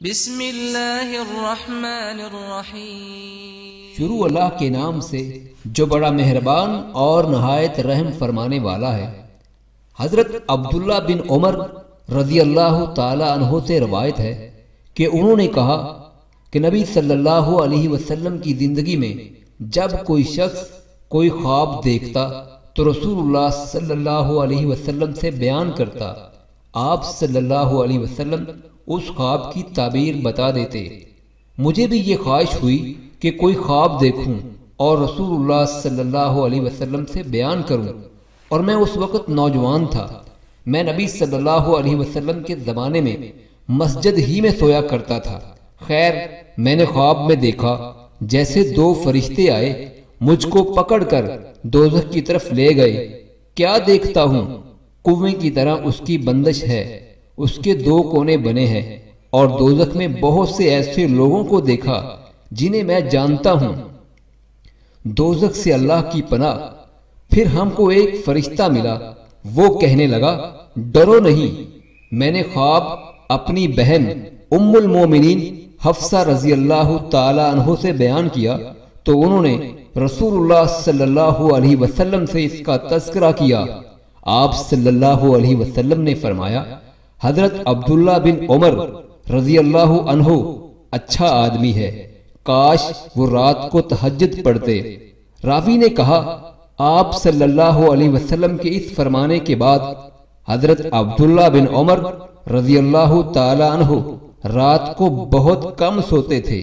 بسم اللہ الرحمن الرحیم۔ شروع اللہ کے نام سے جو بڑا مہربان اور نہایت رحم فرمانے والا ہے۔ حضرت عبداللہ بن عمر رضی اللہ تعالی عنہ سے روایت ہے کہ انہوں نے کہا کہ نبی صلی اللہ علیہ وسلم کی زندگی میں جب کوئی شخص کوئی خواب دیکھتا تو رسول اللہ صلی اللہ علیہ وسلم سے بیان کرتا۔ آپ صلی اللہ علیہ وسلم اس خواب کی تعبیر بتا دیتے۔ مجھے بھی یہ خواہش ہوئی کہ کوئی خواب دیکھوں اور رسول اللہ صلی اللہ علیہ وسلم سے بیان کروں، اور میں اس وقت نوجوان تھا۔ میں نبی صلی اللہ علیہ وسلم کے زمانے میں مسجد ہی میں سویا کرتا تھا۔ خیر، میں نے خواب میں دیکھا جیسے دو فرشتے آئے، مجھ کو پکڑ کر دوزخ کی طرف لے گئے۔ کیا دیکھتا ہوں؟ کنویں کی طرح اس کی بندش ہے، اس کے دو کونے بنے ہیں، اور دوزخ میں بہت سے ایسے لوگوں کو دیکھا جنہیں میں جانتا ہوں۔ دوزخ سے اللہ کی پناہ۔ پھر ہم کو ایک فرشتہ ملا، وہ کہنے لگا، ڈرو نہیں۔ میں نے خواب اپنی بہن ام المومنین حفصہ رضی اللہ تعالی عنہ سے بیان کیا تو انہوں نے رسول اللہ صلی اللہ علیہ وسلم سے اس کا تذکرہ کیا۔ آپ صلی اللہ علیہ وسلم نے فرمایا، حضرت عبداللہ بن عمر رضی اللہ عنہ اچھا آدمی ہے، کاش وہ رات کو تہجد پڑھتے۔ راوی نے کہا، آپ صلی اللہ علیہ وسلم کے اس فرمانے کے بعد حضرت عبداللہ بن عمر رضی اللہ تعالی عنہ رات کو بہت کم سوتے تھے۔